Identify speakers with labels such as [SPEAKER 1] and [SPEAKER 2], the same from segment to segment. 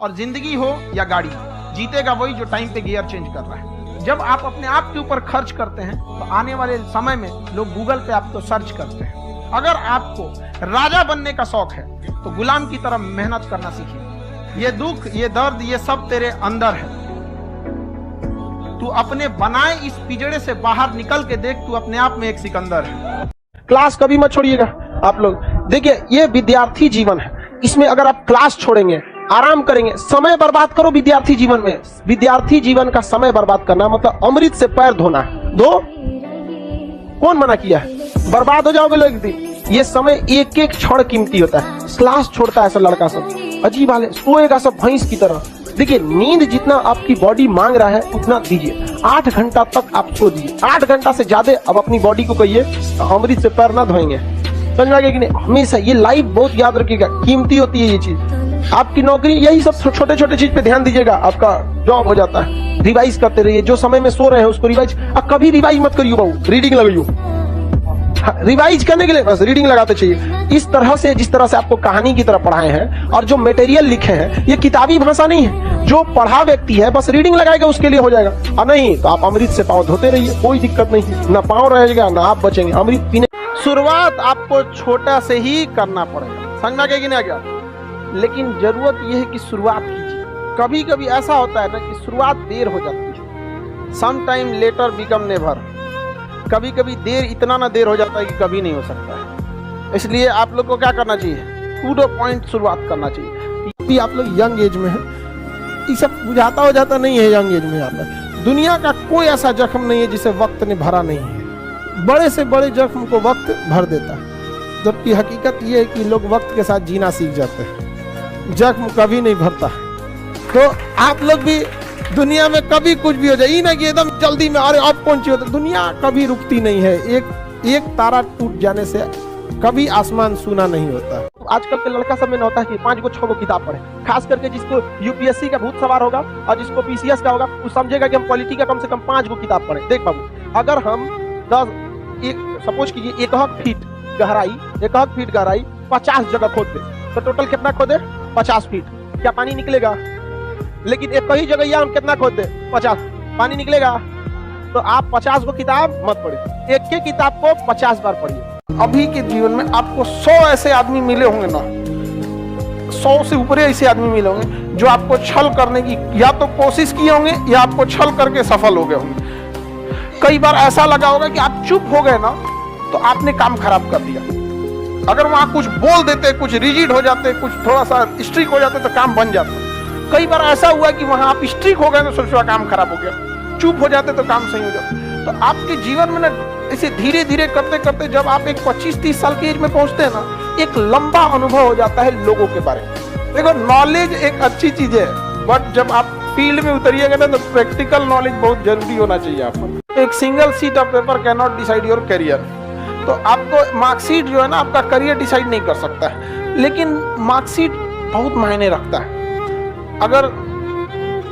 [SPEAKER 1] और जिंदगी हो या गाड़ी, जीतेगा वही जो टाइम पे गियर चेंज कर रहा है। जब आप अपने आप के ऊपर खर्च करते हैं तो आने वाले समय में लोग गूगल पे आपको सर्च करते हैं। अगर आपको राजा बनने का शौक है तो गुलाम की तरह मेहनत करना सीखिए। ये दुख, ये दर्द, ये सब तेरे अंदर है। तू अपने बनाए इस पिजड़े से बाहर निकल के देख, तू अपने आप में एक सिकंदर है।
[SPEAKER 2] क्लास कभी मत छोड़िएगा आप लोग। देखिए, ये विद्यार्थी जीवन है, इसमें अगर आप क्लास छोड़ेंगे, आराम करेंगे, समय बर्बाद करो विद्यार्थी जीवन में। विद्यार्थी जीवन का समय बर्बाद करना मतलब अमृत से पैर धोना है। दो, कौन मना किया है? बर्बाद हो जाओगे लोग एक दिन। ये समय एक एक क्षण कीमती होता है। क्लास छोड़ता है ऐसा लड़का सब, अजीब हाल है, सोएगा सब भैंस की तरह। देखिए, नींद जितना आपकी बॉडी मांग रहा है उतना दीजिए। 8 घंटा तक आप सो दीजिए। 8 घंटा से ज्यादा अब अपनी बॉडी को कहिए अमृत से पैर ना धोएंगे। समझ में कि नहीं? हमेशा ये लाइफ बहुत याद रखिएगा, कीमती होती है ये चीज। आपकी नौकरी, यही सब छोटे छोटे चीज पे ध्यान दीजिएगा, आपका जॉब हो जाता है। रिवाइज करते रहिए, जो समय में सो रहे हैं उसको रिवाइज। कभी रिवाइज मत करियो बाबू, रीडिंग लगाइयो। रिवाइज करने के लिए बस रीडिंग लगाते चाहिए। इस तरह से, जिस तरह से आपको कहानी की तरह पढ़ाए हैं और जो मटेरियल लिखे हैं, ये किताबी भाषा नहीं है। जो पढ़ा व्यक्ति है बस रीडिंग लगाएगा, उसके लिए हो जाएगा। और नहीं तो आप अमृत से पाँव धोते रहिए, कोई दिक्कत नहीं है। ना पाँव रहेगा ना आप बचेंगे अमृत पीने। शुरुआत आपको छोटा से ही करना पड़ेगा, समझ में कि नहीं गया? लेकिन जरूरत यह है कि शुरुआत कीजिए। कभी कभी ऐसा होता है ना कि शुरुआत देर हो जाती है। Some time later become never. कभी कभी देर इतना ना देर हो जाता है कि कभी नहीं हो सकता है। इसलिए आप लोग को क्या करना चाहिए? टू द पॉइंट शुरुआत करना चाहिए। भी आप लोग यंग एज में हैं, ये सब बुझाता हो जाता नहीं है। यंग एज में आप लोग, दुनिया का कोई ऐसा जख्म नहीं है जिसे वक्त ने भरा नहीं है। बड़े से बड़े जख्म को वक्त भर देता है, जबकि हकीकत ये है कि लोग वक्त के साथ जीना सीख जाते हैं, जख्म कभी नहीं भरता। तो आप लोग भी दुनिया में कभी कुछ भी हो जाए, ये ना कि एकदम जल्दी में अरे अब पहुंची हो, तो दुनिया कभी रुकती नहीं है। एक तारा टूट जाने से कभी आसमान सूना नहीं होता। आजकल के लड़का सब में होता है कि 5 गो 6 गो किताब पढ़े। खास करके जिसको यूपीएससी का भूत सवार होगा और जिसको पीसीएस का होगा, वो समझेगा कि हम पॉलिटी का कम से कम 5 गो किताब पढ़े। देख बाबू, अगर हम 10 सपोज कीजिए 1 फीट गहराई 50 जगह खोद दे, तो टोटल कितना खोदे? 50 फीट। क्या पानी निकलेगा? लेकिन एक ही जगह हम कितना खोद दे? 50। पानी निकलेगा? तो आप 50 को किताब मत पढ़िए, एक के किताब को 50 बार पढ़िए। अभी के जीवन में आपको 100 ऐसे आदमी मिले होंगे ना, 100 से ऊपर ऐसे आदमी मिले होंगे जो आपको छल करने की या तो कोशिश किए होंगे या आपको छल करके सफल हो गए होंगे। कई बार ऐसा लगा होगा कि आप चुप हो गए ना तो आपने काम खराब कर दिया। अगर वहां कुछ बोल देते, कुछ रिजिड हो जाते, कुछ थोड़ा सा स्ट्रिक हो जाते तो काम बन जाता। कई बार ऐसा हुआ कि वहां आप स्ट्रिक हो गए तो सोचो काम खराब हो गया, चुप हो जाते तो काम सही हो जाता। तो आपके जीवन में ना ऐसे धीरे धीरे करते करते जब आप एक 25-30 साल की एज में पहुंचते हैं ना, एक लंबा अनुभव हो जाता है लोगों के बारे में। देखो, नॉलेज एक अच्छी चीज है, बट जब आप फील्ड में उतरिएगा ना तो प्रैक्टिकल नॉलेज बहुत जरूरी होना चाहिए आपको। एक single sheet of paper can not decide your career. तो आपको मार्कशीट जो है ना आपका करियर डिसाइड नहीं कर सकता है, लेकिन मार्कशीट बहुत मायने रखता है। अगर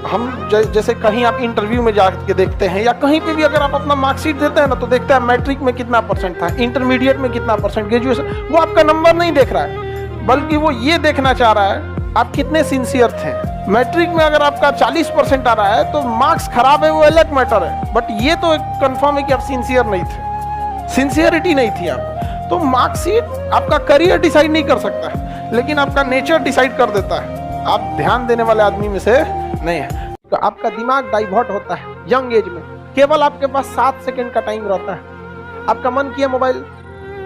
[SPEAKER 2] हम जैसे कहीं आप इंटरव्यू में जाके देखते हैं या कहीं पे भी अगर आप अपना मार्कशीट देते हैं ना तो देखते हैं मैट्रिक में कितना परसेंट था, इंटरमीडिएट में कितना परसेंट, ग्रेजुएशन। वो आपका नंबर नहीं देख रहा है, बल्कि वो ये देखना चाह रहा है आप कितने सिंसियर थे। मैट्रिक में अगर आपका 40% आ रहा है तो मार्क्स खराब है, वो अलग मैटर है, बट ये तो एक कंफर्म है कि आप सिंसियर नहीं थे, सिंसियरिटी नहीं थी आप। तो मार्कशीट आपका करियर डिसाइड नहीं कर सकता है, लेकिन आपका नेचर डिसाइड कर देता है। आप ध्यान देने वाले आदमी में से नहीं है। तो आपका दिमाग डाइवर्ट होता है यंग एज में। केवल आपके पास 7 सेकंड का टाइम रहता है। आपका मन किया मोबाइल,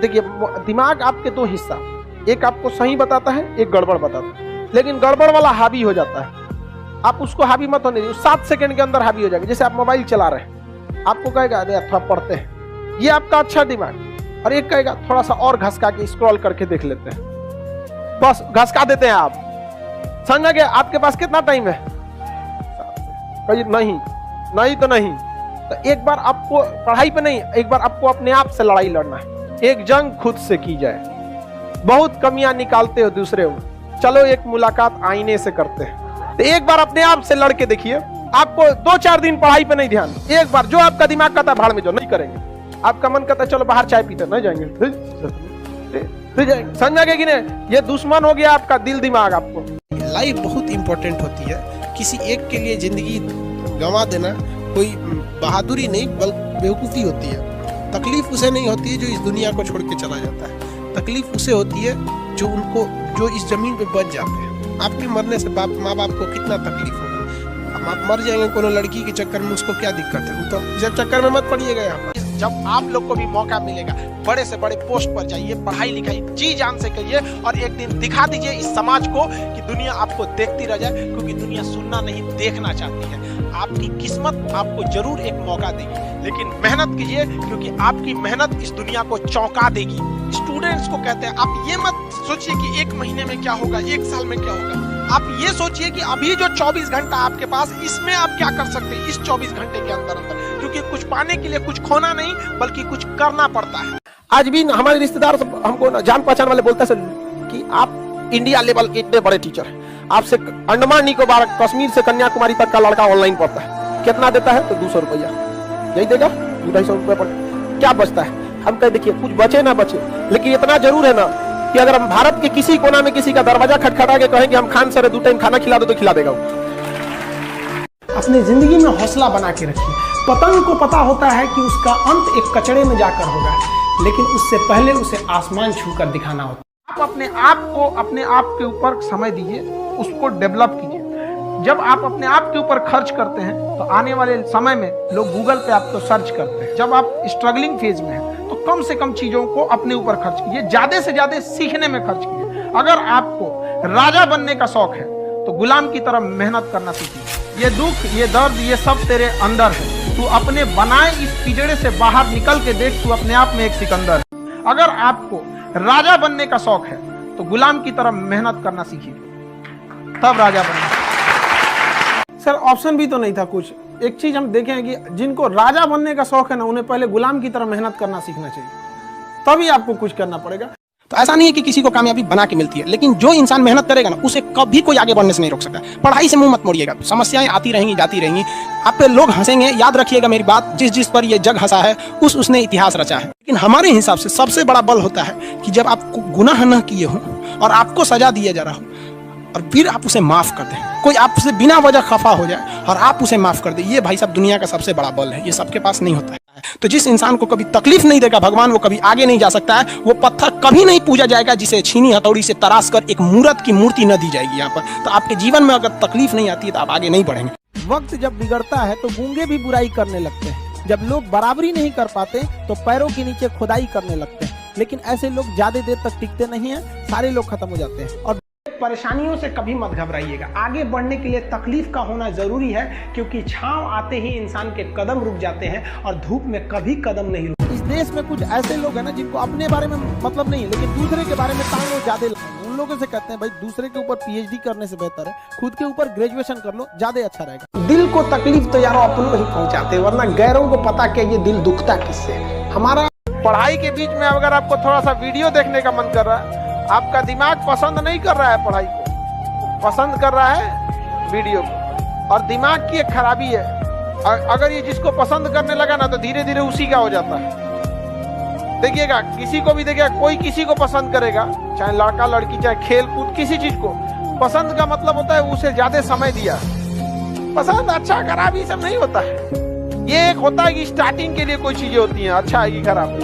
[SPEAKER 2] देखिए दिमाग आपके 2 हिस्सा, एक आपको सही बताता है, एक गड़बड़ बताता है। लेकिन गड़बड़ वाला हावी हो जाता है, आप उसको हावी मत होने दीजिए, 7 सेकंड के अंदर हावी हो जाएगा। जैसे आप मोबाइल चला रहे हैं, आपको कहेगा अरे थोड़ा पढ़ते हैं, ये आपका अच्छा दिमाग, और एक कहेगा थोड़ा सा और घसका के स्क्रॉल करके देख लेते हैं, बस घसका देते हैं आप। समझ गए? आपके पास कितना टाइम है? नहीं तो नहीं। तो एक बार आपको पढ़ाई पे नहीं, एक बार आपको अपने आप से लड़ाई लड़ना है। एक जंग खुद से की जाए। बहुत कमियां निकालते हो दूसरे में, चलो एक मुलाकात आईने से करते हैं। तो एक बार अपने आप से लड़ के देखिए, आपको 2-4 दिन पढ़ाई पे नहीं ध्यान, एक बार जो आपका दिमाग कहता है भाड़ में जो नहीं करेंगे, आपका मन कहता है चलो बाहर चाय पीते, नहीं जाएंगे। समझा कि नहीं? ये दुश्मन हो गया आपका दिल दिमाग। आपको
[SPEAKER 3] लाइफ बहुत इंपॉर्टेंट होती है। किसी एक के लिए जिंदगी गंवा देना कोई बहादुरी नहीं बल्कि बेवकूफ़ी होती है। तकलीफ उसे नहीं होती है जो इस दुनिया को छोड़ के चला जाता है, तकलीफ उसे होती है जो इस जमीन पे बच जाते हैं। आपके मरने से माँ बाप को कितना तकलीफ होगा। आप मर जाएंगे कोनो लड़की के चक्कर में, उसको क्या दिक्कत है? तो जब चक्कर में मत पड़िएगा। यहाँ पर
[SPEAKER 1] जब आप लोग को भी मौका मिलेगा, बड़े से बड़े पोस्ट पर जाइए, पढ़ाई लिखाई जी जान से करिए और एक दिन दिखा दीजिए इस समाज को कि दुनिया आपको देखती रह जाए, क्योंकि दुनिया सुनना नहीं देखना चाहती है। आपकी किस्मत आपको जरूर एक मौका देगी, लेकिन मेहनत कीजिए, क्योंकि आपकी मेहनत इस दुनिया को चौंका देगी। स्टूडेंट्स को कहते हैं आप ये मत सोचिए कि 1 महीने में क्या होगा, 1 साल में क्या होगा। आप ये सोचिए कि अभी जो 24 घंटा आपके पास, इसमें आप क्या कर सकते हैं इस 24 घंटे के अंदर अंदर, क्योंकि कुछ पाने के लिए कुछ खोना नहीं बल्कि कुछ करना पड़ता है।
[SPEAKER 2] आज भी हमारे रिश्तेदार हमको जान पहचान वाले बोलते हैं कि आप इंडिया लेवल के इतने बड़े टीचर हैं, आपसे अंडमान निकोबार कश्मीर से कन्याकुमारी तक का लड़का ऑनलाइन पढ़ता है, कितना देता है? तो 200 रुपया यही देगा, 200-250 रुपया पर क्या बचता है? हम कह देखिए कुछ बचे ना बचे, लेकिन इतना जरूर है ना कि अगर हम भारत के किसी कोना में किसी का दरवाजा खटखटा के कहेंगे हम खान सर 2 टाइम खाना खिला दो तो खिला देगा वो।
[SPEAKER 1] अपनी जिंदगी में हौसला बना के रखिए। पतंग को पता होता है कि उसका अंत एक कचड़े में जाकर होगा, लेकिन उससे पहले उसे आसमान छूकर दिखाना होता है। आप अपने आप के ऊपर समय दीजिए, उसको डेवलप कीजिए। जब आप अपने आप के ऊपर खर्च करते हैं तो आने वाले समय में लोग गूगल पे आपको सर्च करते हैं। जब आप स्ट्रगलिंग फेज में हैं तो कम से कम चीजों को अपने ऊपर खर्च कीजिए, ज्यादा से ज्यादा सीखने में खर्च कीजिए। अगर आपको राजा बनने का शौक है तो गुलाम की तरह मेहनत करना सीखिए। ये दुख, ये दर्द, ये सब तेरे अंदर है। तू अपने बनाए इस पिंजड़े से बाहर निकल के देख, तू अपने आप में एक सिकंदर है। अगर आपको राजा बनने का शौक है तो गुलाम की तरह मेहनत करना सीखिए, तब राजा बनना। सर ऑप्शन भी तो नहीं था कुछ। एक चीज हम देखें कि जिनको राजा बनने का शौक है ना, उन्हें पहले गुलाम की तरह मेहनत करना सीखना चाहिए, तभी आपको कुछ करना पड़ेगा।
[SPEAKER 3] तो ऐसा नहीं है कि किसी को कामयाबी बना के मिलती है, लेकिन जो इंसान मेहनत करेगा ना, उसे कभी कोई आगे बढ़ने से नहीं रोक सकता। पढ़ाई से मुंह मत मोड़िएगा, समस्याएं आती रहेंगी जाती रहेंगी, आप पे लोग हंसेंगे। याद रखिएगा मेरी बात, जिस पर ये जग हंसा है उसने इतिहास रचा है। लेकिन हमारे हिसाब से सबसे बड़ा बल होता है कि जब आप गुनाह न किए हो और आपको सजा दिया जा रहा हो और फिर आप उसे माफ कर दें। कोई आपसे बिना वजह खफा हो जाए और आप उसे माफ कर दें, ये भाई साहब दुनिया का सबसे बड़ा बल है। ये सबके पास नहीं होता है। तो जिस इंसान को कभी तकलीफ नहीं देगा भगवान, वो कभी आगे नहीं जा सकता है। वो पत्थर कभी नहीं पूजा जाएगा जिसे छीनी हथौड़ी से तराश कर एक मूर्त की मूर्ति न दी जाएगी यहाँ पर। तो आपके जीवन में अगर तकलीफ नहीं आती है तो आप आगे नहीं बढ़ेंगे।
[SPEAKER 2] वक्त जब बिगड़ता है तो गूंगे भी बुराई करने लगते हैं। जब लोग बराबरी नहीं कर पाते तो पैरों के नीचे खुदाई करने लगते हैं। लेकिन ऐसे लोग ज्यादा देर तक टिकते नहीं हैं, सारे लोग खत्म हो जाते हैं। और
[SPEAKER 1] परेशानियों से कभी मत घबराइएगा। आगे बढ़ने के लिए तकलीफ का होना जरूरी है, क्योंकि छांव आते ही इंसान के कदम रुक जाते हैं और धूप में कभी कदम नहीं रुकते।
[SPEAKER 2] इस देश में कुछ ऐसे लोग हैं ना जिनको अपने बारे में मतलब नहीं, लेकिन दूसरे के बारे में ताने ज्यादा। उन लोगों से कहते हैं भाई दूसरे के ऊपर पीएचडी करने से बेहतर है खुद के ऊपर ग्रेजुएशन कर लो, ज्यादा अच्छा रहेगा।
[SPEAKER 1] दिल को तकलीफ तो यार अपनों ही पहुंचाते, वरना गैरों को पता क्या ये दिल दुखता किससे। हमारा
[SPEAKER 2] पढ़ाई के बीच में अगर आपको थोड़ा सा वीडियो देखने का मन कर रहा है, आपका दिमाग पसंद नहीं कर रहा है पढ़ाई को, पसंद कर रहा है वीडियो को, और दिमाग की एक खराबी है। अगर ये जिसको पसंद करने लगा ना तो धीरे धीरे उसी का हो जाता है। देखिएगा किसी को भी देखिएगा, कोई किसी को पसंद करेगा, चाहे लड़का लड़की, चाहे खेल कूद, किसी चीज को पसंद का मतलब होता है उसे ज्यादा समय दिया। पसंद अच्छा खराब ये सब नहीं होता है। ये एक होता है कि स्टार्टिंग के लिए कोई चीजें होती हैं अच्छा है कि खराब,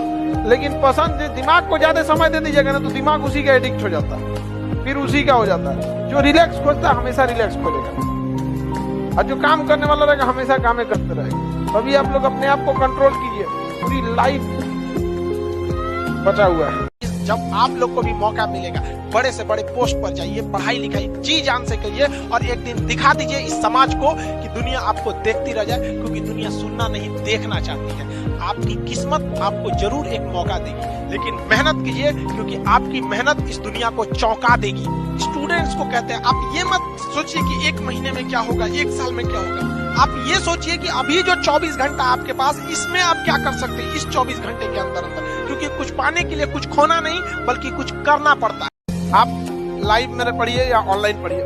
[SPEAKER 2] लेकिन पसंद दिमाग को ज्यादा समय दे दीजिएगा ना तो दिमाग उसी का एडिक्ट हो जाता है, फिर उसी का हो जाता है। जो रिलैक्स खोजता है हमेशा रिलैक्स खोजेगा, और जो काम करने वाला रहेगा हमेशा काम करते रहेगा। तभी आप लोग अपने आप को कंट्रोल कीजिए, पूरी लाइफ बचा हुआ है।
[SPEAKER 1] जब आप लोग को भी मौका मिलेगा, बड़े से बड़े पोस्ट पर जाइए, पढ़ाई लिखाई जी जान से करिए और एक दिन दिखा दीजिए इस समाज को कि दुनिया आपको देखती रह जाए, क्योंकि दुनिया सुनना नहीं देखना चाहती है। आपकी किस्मत आपको जरूर एक मौका देगी, लेकिन मेहनत कीजिए, क्योंकि आपकी मेहनत इस दुनिया को चौंका देगी। स्टूडेंट्स को कहते हैं आप ये मत सोचिए कि 1 महीने में क्या होगा, 1 साल में क्या होगा। आप ये सोचिए कि अभी जो 24 घंटा आपके पास, इसमें आप क्या कर सकते हैं इस 24 घंटे के अंदर अंदर, क्योंकि कुछ पाने के लिए कुछ खोना नहीं बल्कि कुछ करना पड़ता है।
[SPEAKER 2] आप लाइव मेरे पढ़िए या ऑनलाइन पढ़िए,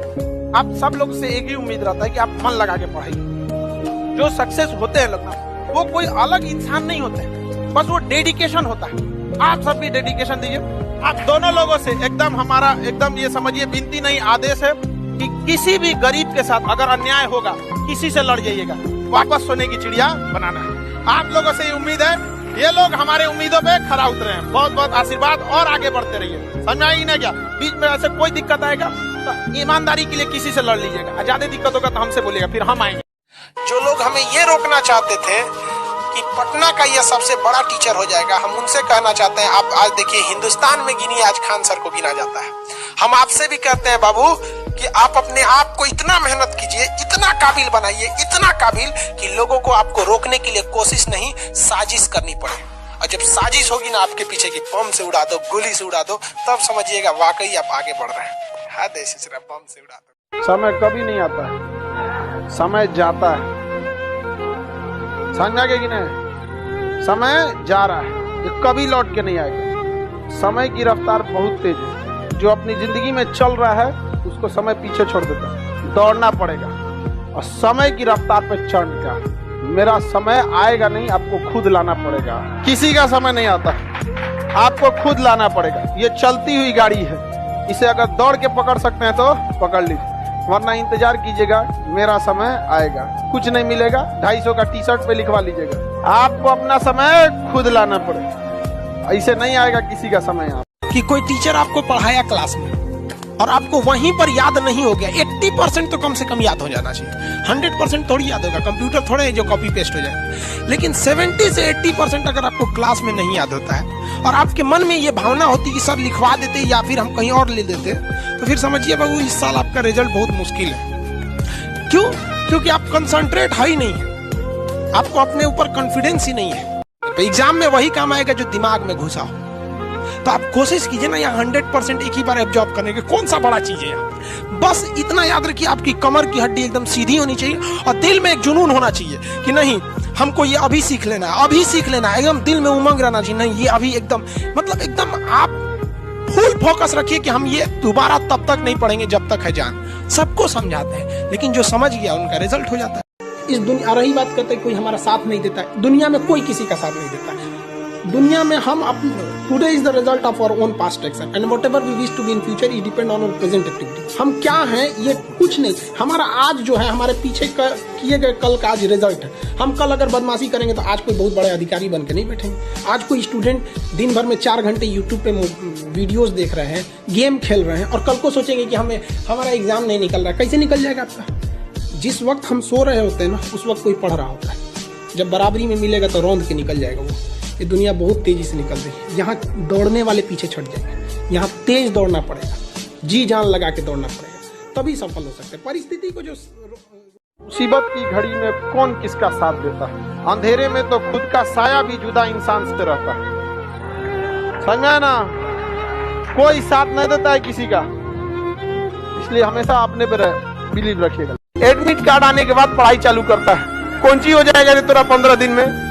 [SPEAKER 2] आप सब लोग से एक ही उम्मीद रहता है कि आप मन लगा के पढ़ाइए। जो सक्सेस होते हैं लोग, वो कोई अलग इंसान नहीं होते हैं, बस वो डेडिकेशन होता है। आप सब भी डेडिकेशन दीजिए,
[SPEAKER 1] आप दोनों लोगों से एकदम हमारा एकदम ये समझिए विनती नहीं आदेश है कि किसी भी गरीब के साथ अगर अन्याय होगा किसी से लड़ जाइएगा, वापस सोने की चिड़िया बनाना है। आप लोगों से उम्मीद है, ये लोग हमारे उम्मीदों पे खरा उतरे हैं। बहुत बहुत आशीर्वाद और आगे बढ़ते रहिए। समझ आई ना क्या? बीच में ऐसे कोई दिक्कत आएगा तो ईमानदारी के लिए किसी से लड़ लीजिएगा, ज्यादा दिक्कत होगा तो हमसे बोलिएगा, फिर हम आएंगे।
[SPEAKER 3] जो लोग हमें ये रोकना चाहते थे कि पटना का ये सबसे बड़ा टीचर हो जाएगा, हम उनसे कहना चाहते हैं, आप आज देखिए हिंदुस्तान में गिनी आज खान सर को गिना जाता है। हम आपसे भी कहते हैं बाबू कि आप अपने आप को इतना मेहनत कीजिए, इतना काबिल बनाइए, इतना काबिल कि लोगों को आपको रोकने के लिए कोशिश नहीं साजिश करनी पड़े। और जब साजिश होगी ना आपके पीछे की, बम से उड़ा दो, गोली से उड़ा दो, तब समझिएगा वाकई आप आगे बढ़ रहे हैं। हाँ देश सिर्फ बम से उड़ा दो।
[SPEAKER 1] समय कभी नहीं आता है, समय जाता है। समझा कि नहीं? समय जा रहा है, ये कभी लौट के नहीं आएगा। समय की रफ्तार बहुत तेज है। जो अपनी जिंदगी में चल रहा है उसको समय पीछे छोड़ देता है। दौड़ना पड़ेगा और समय की रफ्तार पे चढ़ने का। मेरा समय आएगा नहीं, आपको खुद लाना पड़ेगा। किसी का समय नहीं आता, आपको खुद लाना पड़ेगा। ये चलती हुई गाड़ी है, इसे अगर दौड़ के पकड़ सकते हैं तो पकड़ लीजिए, वरना इंतजार कीजिएगा, मेरा समय आएगा। कुछ नहीं मिलेगा, 250 का टी शर्ट पे लिखवा लीजिएगा। आपको अपना समय खुद लाना पड़ेगा, ऐसे नहीं आएगा किसी का समय। आप
[SPEAKER 3] कि कोई टीचर आपको पढ़ाया क्लास में और आपको वहीं पर याद नहीं हो गया, 80% तो कम से कम याद हो जाना चाहिए। 100% थोड़ी याद होगा, कंप्यूटर थोड़े है जो कॉपी पेस्ट हो जाए, लेकिन 70 से 80% अगर आपको क्लास में नहीं याद होता है और आपके मन में ये भावना होती कि सर लिखवा देते या फिर हम कहीं और ले देते, तो फिर समझिए बाबू इस साल आपका रिजल्ट बहुत मुश्किल है। क्यों? क्योंकि आप कंसंट्रेट है ही नहीं है, आपको अपने ऊपर कॉन्फिडेंस ही नहीं है। तो एग्जाम में वही काम आएगा जो दिमाग में घुसा हो। तो आप कोशिश कीजिए ना यहाँ 100% एक ही बार एब्जॉर्ब करने की। कौन सा बड़ा चीज है यहाँ? बस इतना याद रखिए, आपकी कमर की हड्डी एकदम सीधी होनी चाहिए और दिल में एक जुनून होना चाहिए कि नहीं हमको ये अभी सीख लेना है, अभी सीख लेना है। एकदम दिल में उमंग रहना चाहिए, नहीं ये अभी एकदम मतलब एकदम आप फुल फोकस रखिए कि हम ये दोबारा तब तक नहीं पढ़ेंगे जब तक है जान। सबको समझाते हैं, लेकिन जो समझ गया उनका रिजल्ट हो जाता है। इस दुनिया रही बात करते हैं कोई हमारा साथ नहीं देता है, दुनिया में कोई किसी का साथ नहीं देता है। दुनिया में हम today is the result of our own past action and whatever we wish to be in future is depend on our present activity. हम क्या हैं ये कुछ नहीं, हमारा आज जो है हमारे पीछे किए गए कल का आज रिजल्ट है। हम कल अगर बदमाशी करेंगे तो आज कोई बहुत बड़े अधिकारी बन के नहीं बैठेंगे। आज कोई स्टूडेंट दिन भर में 4 घंटे यूट्यूब पे वीडियोस देख रहे हैं, गेम खेल रहे हैं और कल को सोचेंगे कि हमारा एग्जाम नहीं निकल रहा है। कैसे निकल जाएगा आपका? जिस वक्त हम सो रहे होते हैं ना उस वक्त कोई पढ़ रहा होता है। जब बराबरी में मिलेगा तो रौंद के निकल जाएगा वो। ये दुनिया बहुत तेजी से निकल रही है, यहाँ दौड़ने वाले पीछे छट जाएंगे। यहाँ तेज दौड़ना पड़ेगा, जी जान लगा के दौड़ना पड़ेगा, तभी सफल हो सकते हैं। परिस्थिति को जो
[SPEAKER 1] मुसीबत की घड़ी में कौन किसका साथ देता है? अंधेरे में तो खुद का साया भी जुदा इंसान से रहता है। समझा ना? कोई साथ नहीं देता है किसी का, इसलिए हमेशा अपने पे बिलीव रखिएगा। एडमिट कार्ड आने के बाद पढ़ाई चालू करता है, कौन ची हो जाएगा रे तेरा 15 दिन में।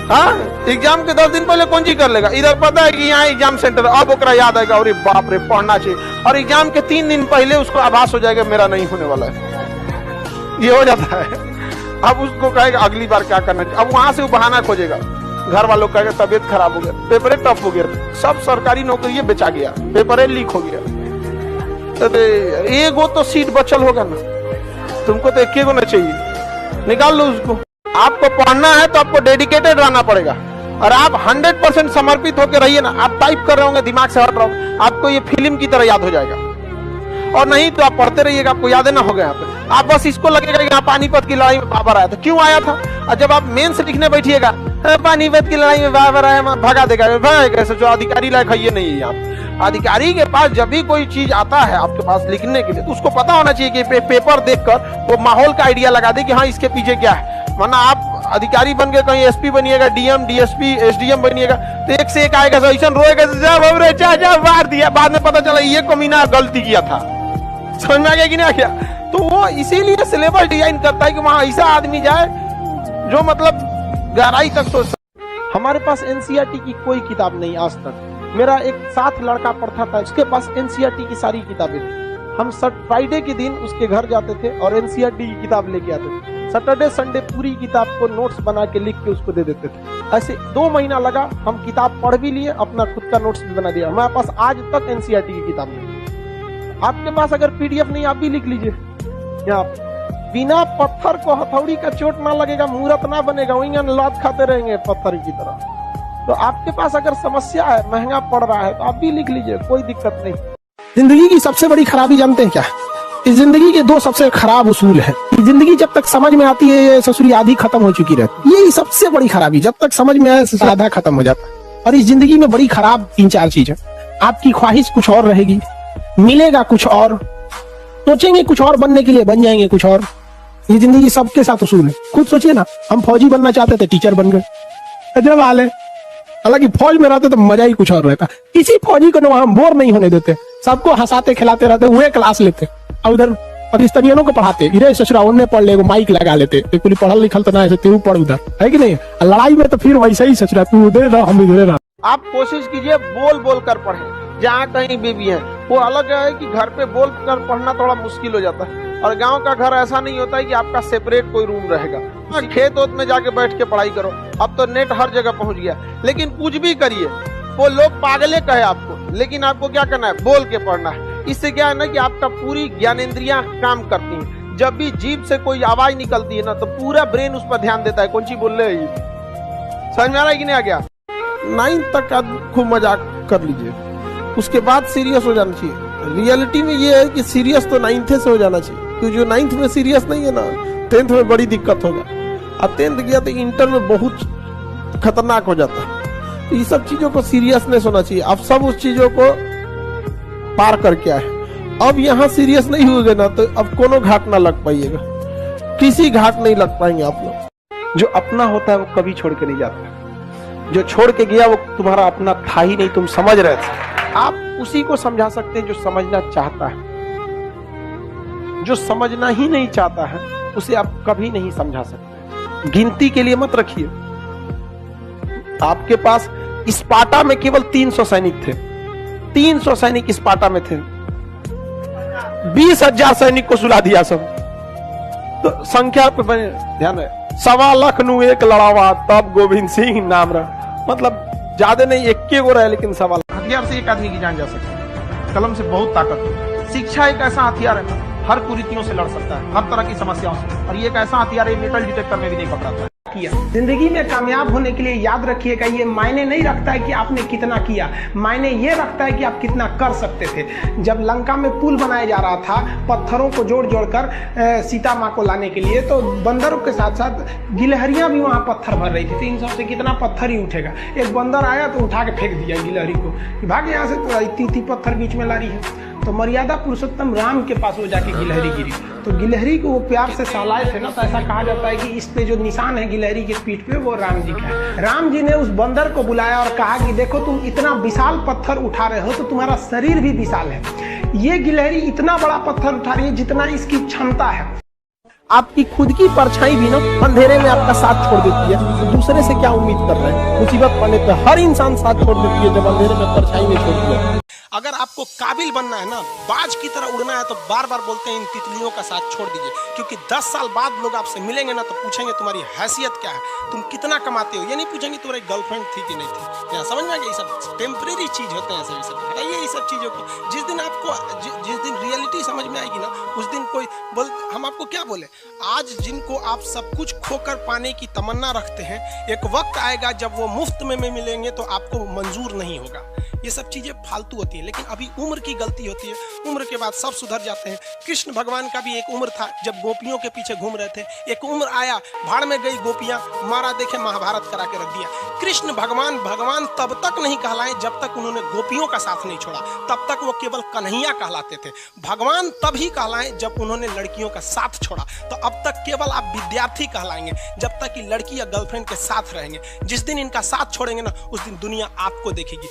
[SPEAKER 1] हाँ, एग्जाम के 10 दिन पहले कौन ची कर लेगा। इधर पता है कि यहाँ एग्जाम सेंटर, अब ओकरा याद आएगा अरे बाप रे पढ़ना चाहिए, और एग्जाम के 3 दिन पहले उसको आभास हो जाएगा मेरा नहीं होने वाला है। ये हो जाता है। अब उसको कहेगा अगली बार क्या करना चाहिए। अब वहां से वो बहाना खोजेगा, घर वालों कहेगा तबियत खराब हो गया, पेपर टफ हो गया, सब सरकारी नौकरी बेचा गया, पेपर लीक हो गया, एगो तो सीट बचल होगा ना, तुमको तो एक ना चाहिए, निकाल लो उसको। आपको पढ़ना है तो आपको डेडिकेटेड रहना पड़ेगा और आप 100% समर्पित होकर रहिए ना। आप टाइप कर रहे होंगे, दिमाग से हट रहा होगा, आपको ये फिल्म की तरह याद हो जाएगा। और नहीं तो आप पढ़ते रहिएगा, आपको याद ना होगा। यहाँ पे आप बस इसको लगेगा कि यहाँ पानीपत की लड़ाई में बाबर आया था, क्यों आया था। और जब आप मेंस लिखने बैठिएगा पानीपत की लड़ाई में बाबर आया, भगा देगा, कैसे जो अधिकारी लायक है ये नहीं है। यहाँ अधिकारी के पास जब भी कोई चीज आता है आपके पास लिखने के लिए, तो उसको पता होना चाहिए कि पेपर देखकर वो माहौल का आइडिया लगा दे कि हाँ इसके पीछे क्या है। वरना आप अधिकारी बन के कहीं एसपी बनिएगा, डीएम डीएसपी एसडीएम बनिएगा तो एक से एक आएगा, ऐसा रोएगा, चाचा मार दिया, बाद में पता चला ये कमीना गलती किया था। समझ में आ गया कि नहीं आ गया? तो वो इसीलिए सिलेबस डिजाइन करता है कि वहां ऐसा आदमी जाए जो मतलब गहराई तक सोच सके। हमारे पास एनसीईआरटी की कोई किताब नहीं आज तक। मेरा एक साथ लड़का पढ़ता था, उसके पास एनसीईआरटी की सारी किताबें थी।
[SPEAKER 2] हम फ्राइडे के दिन उसके घर जाते थे और एनसीईआरटी की किताब लेके आते थे। सैटरडे संडे पूरी किताब को नोट्स बना के लिख के उसको दे देते थे। ऐसे 2 महीना लगा, हम किताब पढ़ भी लिए, अपना खुद का नोट्स भी बना दिया। हमारे पास आज तक एनसीईआरटी की किताब नहीं। आपके पास अगर पीडीएफ नहीं, आप भी लिख लीजिए। यहाँ बिना पत्थर को हथौड़ी का चोट ना लगेगा, मूर्त ना बनेगा, वहीं लात खाते रहेंगे पत्थर की तरह। तो आपके पास अगर समस्या है, महंगा पड़ रहा है, तो आप भी लिख लीजिए, कोई दिक्कत नहीं।
[SPEAKER 3] जिंदगी की सबसे बड़ी खराबी जानते हैं क्या? इस जिंदगी के 2 सबसे खराब उसूल है। जिंदगी जब तक समझ में आती है, ये ससुरी आधी खत्म हो चुकी रहती है। यही सबसे बड़ी खराबी, जब तक समझ में आए आधा खत्म हो जाता है। और इस जिंदगी में बड़ी खराब 3-4 चीज है। आपकी ख्वाहिश कुछ और रहेगी, मिलेगा कुछ और, सोचेंगे कुछ और, बनने के लिए बन जाएंगे कुछ और। ये जिंदगी सबके साथ उसूल है। खुद सोचिए ना, हम फौजी बनना चाहते थे, टीचर बन गए, अजब हाल है। हालांकि फौज में रहते तो मजा ही कुछ और रहता। किसी फौजी को ना हम बोर नहीं होने देते, सबको हंसाते खिलाते रहते, हुए क्लास लेते और उधर पाकिस्तानियों को पढ़ाते। इरे ससुरा उन्हें पढ़ ले, माइक लगा लेते, कोई पढ़ल लिखल तो ना है, तू पढ़ उधर, है कि नहीं? लड़ाई में तो फिर वैसे ही ससुरा, तू उधर रह हम इधर रह।
[SPEAKER 2] आप कोशिश कीजिए बोल बोल कर पढ़ें। जहाँ कहीं भी है वो अलग है कि घर पे बोल कर पढ़ना थोड़ा मुश्किल हो जाता है। और गांव का घर ऐसा नहीं होता है कि आपका सेपरेट कोई रूम रहेगा। खेत ओत में जाके बैठ के पढ़ाई करो। अब तो नेट हर जगह पहुंच गया। लेकिन कुछ भी करिए, वो लोग पागले कहे आपको, लेकिन आपको क्या करना है? बोल के पढ़ना है। इससे क्या है ना कि आपका पूरी ज्ञानेंद्रियां काम करती हैं। जब भी जीभ से कोई आवाज निकलती है ना, तो पूरा ब्रेन उस पर ध्यान देता है, कौन सी बोल रहे हैं। समझ में आ रहा है कि नहीं आ गया? 9th तक आप खूब मजाक कर लीजिए, उसके बाद सीरियस हो जाना चाहिए। रियलिटी में ये है कि सीरियस तो 9th से हो जाना चाहिए, क्योंकि जो 9th में सीरियस नहीं है ना, 10th में बड़ी दिक्कत होगा। अब 10th गया तो इंटर में बहुत खतरनाक हो जाता है। तो ये सब चीजों को सीरियसनेस होना चाहिए। आप सब उस चीजों को पार करके आए। अब यहाँ सीरियस नहीं हुए ना, तो अब कोनो घाट ना लग पाइएगा, किसी घाट नहीं लग पाएंगे आप लोग। जो अपना होता है वो कभी छोड़ के नहीं जाता। जो छोड़ के गया वो तुम्हारा अपना था ही नहीं, तुम समझ रहे थे। आप उसी को समझा सकते हैं जो समझना चाहता है। जो समझना ही नहीं चाहता है उसे आप कभी नहीं समझा सकते। गिनती के लिए मत रखिए। आपके पास स्पार्टा में केवल 300 सैनिक थे। 300 सैनिक स्पार्टा में थे, 20,000 सैनिक को सुला दिया सब। तो संख्या पे ध्यान रहे। 1.25 लाख नु एक लड़ावा, तब गोविंद सिंह नाम रहा। मतलब ज्यादा नहीं, 1 गो रहे, लेकिन 1.25 लाख।
[SPEAKER 1] हथियार से एक आदमी की जान जा सकती है, कलम से बहुत ताकत है। शिक्षा एक ऐसा हथियार है, हर कुरीतियों से लड़ सकता है, हर तरह की समस्याओं से। और ये एक ऐसा हथियार है, मेटल डिटेक्टर में भी नहीं पकड़ाता है। जिंदगी में कामयाब होने के लिए याद रखिएगा, ये मायने नहीं रखता है कि आपने कितना किया, मायने ये रखता है कि आप कितना कर सकते थे। जब लंका में पुल बनाया जा रहा था, पत्थरों को जोड़ जोड़ कर सीता माँ को लाने के लिए, तो बंदरों के साथ साथ गिलहरियां भी वहां पत्थर भर रही थी। तो इन सबसे कितना पत्थर ही उठेगा। एक बंदर आया तो उठा के फेंक दिया गिलहरी को, भाग यहाँ से, तो इतनी पत्थर बीच में ला रही है। तो मर्यादा पुरुषोत्तम राम के पास वो जाके गिलहरी गिरी, तो गिलहरी को वो प्यार से सहलाए थे ना, तो ऐसा कहा जाता है कि इस पे जो निशान है गिलहरी के पीठ पे, वो राम जी का है। राम जी ने उस बंदर को बुलाया और कहा कि देखो, तुम इतना विशाल पत्थर उठा रहे हो, तो तुम्हारा शरीर भी विशाल है। ये गिलहरी इतना बड़ा पत्थर उठा रही है जितना इसकी क्षमता है।
[SPEAKER 2] आपकी खुद की परछाई भी ना अंधेरे में आपका साथ छोड़ देती है, तो दूसरे से क्या उम्मीद कर रहे हैं? मुसीबत पड़ने पर हर इंसान साथ छोड़ देती है, जब अंधेरे में परछाई नहीं छोड़ती है।
[SPEAKER 3] अगर आपको काबिल बनना है ना, बाज की तरह उड़ना है, तो बार बार बोलते हैं इन तितलियों का साथ छोड़ दीजिए। क्योंकि 10 साल बाद लोग आपसे मिलेंगे ना, तो पूछेंगे तुम्हारी हैसियत क्या है, तुम कितना कमाते हो। ये नहीं पूछेंगे तुम्हारी गर्लफ्रेंड थी कि नहीं थी। यहाँ समझ में आ गया? ये सब टेम्परेरी चीज होते हैं। सभी सब हटाइए ये सब चीजों को। जिस दिन आपको जिस दिन रियलिटी समझ में आएगी ना, उस दिन कोई हम आपको क्या बोले, आज जिनको आप सब कुछ खोकर पाने की तमन्ना रखते हैं, एक वक्त आएगा जब वो मुफ्त में मिलेंगे तो आपको मंजूर नहीं होगा। ये सब चीजें फालतू होती है, लेकिन अभी उम्र की गलती होती है। उम्र के बाद सब सुधर जाते हैं। कृष्ण भगवान का भी एक उम्र था जब गोपियों के पीछे घूम रहे थे। एक उम्र आया, भाड़ में गई गोपियां, मारा देखे महाभारत करा के रख दिया। कृष्ण भगवान तब तक नहीं कहलाए जब तक उन्होंने गोपियों का साथ नहीं छोड़ा। तब तक वो केवल कन्हैया कहलाते थे। भगवान तभी कहलाए जब उन्होंने लड़कियों का साथ छोड़ा। तो अब तक केवल आप विद्यार्थी कहलाएंगे जब तक कि लड़की या गर्लफ्रेंड के साथ रहेंगे। जिस दिन इनका साथ छोड़ेंगे ना, उस दिन दुनिया आपको देखेगी।